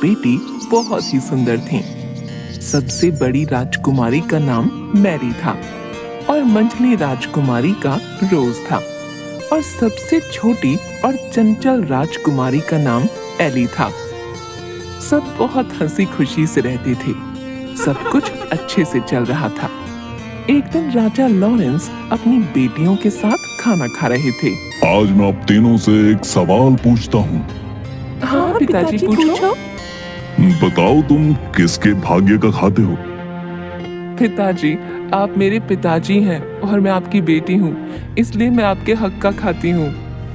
बेटी बहुत ही सुंदर थीं। सबसे बड़ी राजकुमारी का नाम मैरी था और मंझली राजकुमारी का रोज था और सबसे छोटी और चंचल राजकुमारी का नाम एली था। सब बहुत हंसी खुशी से रहते थे। सब कुछ अच्छे से चल रहा था। एक दिन राजा लॉरेंस अपनी बेटियों के साथ खाना खा रहे थे। आज मैं आप तीनों से एक सवाल पूछता हूँ। हाँ पिताजी पूछो। बताओ तुम किसके भाग्य का खाते हो? पिताजी, आप मेरे पिताजी हैं और मैं आपकी बेटी हूँ, इसलिए मैं आपके हक का खाती हूँ।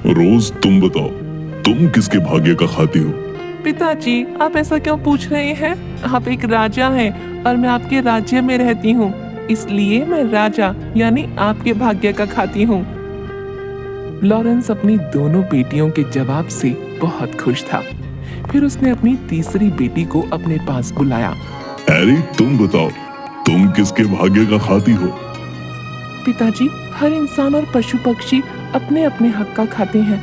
रोज तुम बताओ, तुम किसके भाग्य का खाती हो? पिताजी, आप ऐसा क्यों पूछ रहे हैं? आप एक राजा हैं और मैं आपके राज्य में रहती हूँ, इसलिए मैं राजा यानी आपके भाग्य का खाती हूँ। लॉरेंस अपनी दोनों बेटियों के जवाब से बहुत खुश था। फिर उसने अपनी तीसरी बेटी को अपने पास बुलाया। एरी, तुम बताओ, तुम किसके भाग्य का खाती हो? पिताजी, हर इंसान और पशु पक्षी अपने अपने हक का खाते हैं,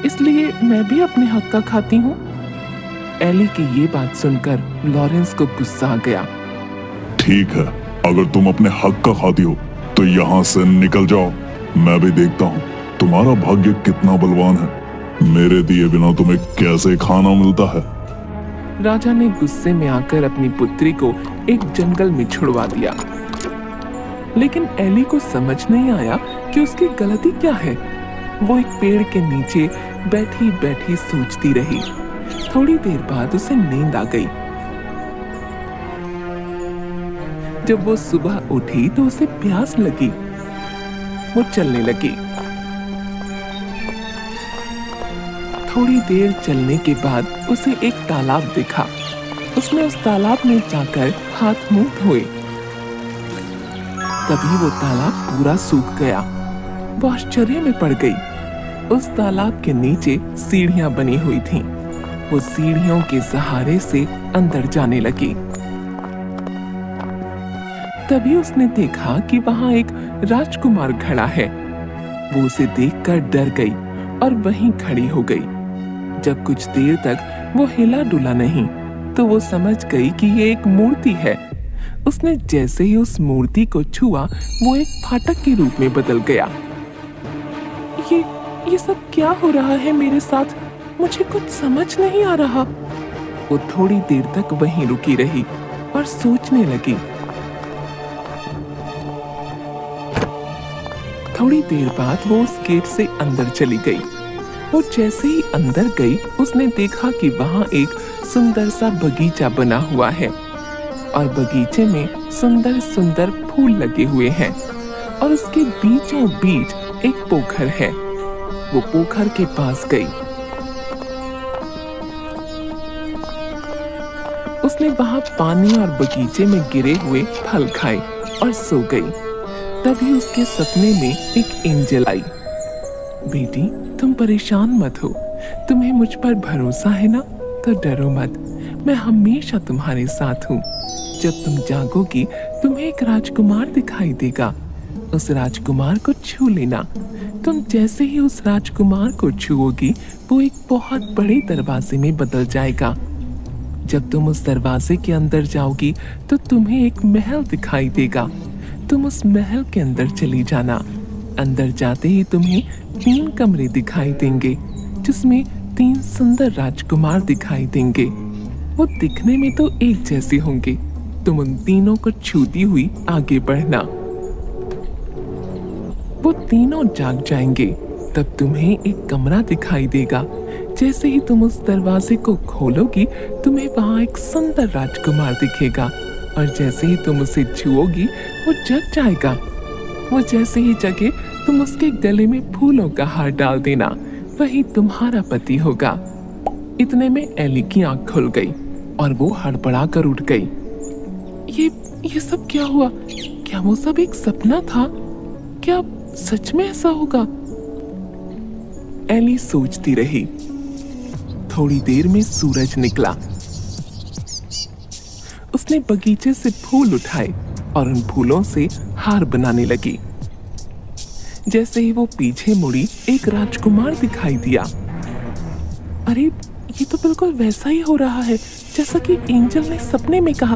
इसलिए मैं भी अपने हक का खाती हूँ। एली की ये बात सुनकर लॉरेंस को गुस्सा आ गया। ठीक है, अगर तुम अपने हक का खाती हो तो यहाँ से निकल जाओ। मैं भी देखता हूँ तुम्हारा भाग्य कितना बलवान है। मेरे दिए बिना तुम्हें कैसे खाना मिलता है। राजा ने गुस्से में आकर अपनी पुत्री को एक जंगल में छुड़वा दिया। लेकिन एली को समझ नहीं आया कि उसकी गलती क्या है। वो एक पेड़ के नीचे बैठी बैठी सोचती रही। थोड़ी देर बाद उसे नींद आ गई। जब वो सुबह उठी तो उसे प्यास लगी। वो चलने लगी। थोड़ी देर चलने के बाद उसे एक तालाब दिखा। उसने उस तालाब में जाकर हाथ मुंह धोए। तभी वो तालाब पूरा सूख गया। वो आश्चर्य में पड़ गई। उस तालाब के नीचे सीढ़ियां बनी हुई थीं। वो सीढ़ियों के सहारे से अंदर जाने लगी। तभी उसने देखा कि वहां एक राजकुमार खड़ा है। वो उसे देखकर डर गई और वहीं खड़ी हो गई। जब कुछ देर तक वो हिला डुला नहीं तो वो समझ गई कि ये एक मूर्ति है। उसने जैसे ही उस मूर्ति को छुआ वो एक फाटक के रूप में बदल गया। ये सब क्या हो रहा है मेरे साथ? मुझे कुछ समझ नहीं आ रहा। वो थोड़ी देर तक वहीं रुकी रही और सोचने लगी। थोड़ी देर बाद वो उस गेट से अंदर चली गई। वो जैसे ही अंदर गई उसने देखा कि वहां एक सुंदर सा बगीचा बना हुआ है और बगीचे में सुंदर सुंदर फूल लगे हुए हैं और उसके बीचों बीच एक पोखर है। वो पोखर के पास गई। उसने वहां पानी और बगीचे में गिरे हुए फल खाए और सो गई। तभी उसके सपने में एक एंजल आई। बेटी, तुम परेशान मत हो। तुम्हें मुझ पर भरोसा है ना? तो डरो मत, मैं हमेशा तुम्हारे साथ हूँ। जब तुम जागोगी तुम्हें एक राजकुमार दिखाई देगा। उस राजकुमार को छू लेना। तुम जैसे ही उस राजकुमार को छुओगी वो एक बहुत बड़े दरवाजे में बदल जाएगा। जब तुम उस दरवाजे के अंदर जाओगी तो तुम्हें एक महल दिखाई देगा। तुम उस महल के अंदर चली जाना। अंदर जाते ही तुम्हें 3 कमरे दिखाई देंगे जिसमें 3 सुंदर राजकुमार दिखाई देंगे। वो दिखने में तो एक जैसे होंगे। तुम उन तीनों को छूती हुई आगे बढ़ना। वो तीनों जाग जाएंगे। तब तुम्हें एक कमरा दिखाई देगा। जैसे ही तुम उस दरवाजे को खोलोगी तुम्हें वहां एक सुंदर राजकुमार दिखेगा और जैसे ही तुम उसे छुओगी वो जग जाएगा। वो जैसे ही जगे तुम उसके गले में फूलों का हार डाल देना। वही तुम्हारा पति होगा। इतने में एली की आंख खुल गई और वो हड़बड़ा कर उठ गई। ये सब क्या हुआ? क्या वो सब एक सपना था? क्या सच में ऐसा होगा? एली सोचती रही। थोड़ी देर में सूरज निकला। उसने बगीचे से फूल उठाए और उन फूलों से हार बनाने लगी। जैसे ही वो पीछे मुड़ी एक राजकुमार दिखाई दिया। अरे, ये तो बिल्कुल वैसा ही हो रहा है जैसा कि एंजल ने सपने में कहा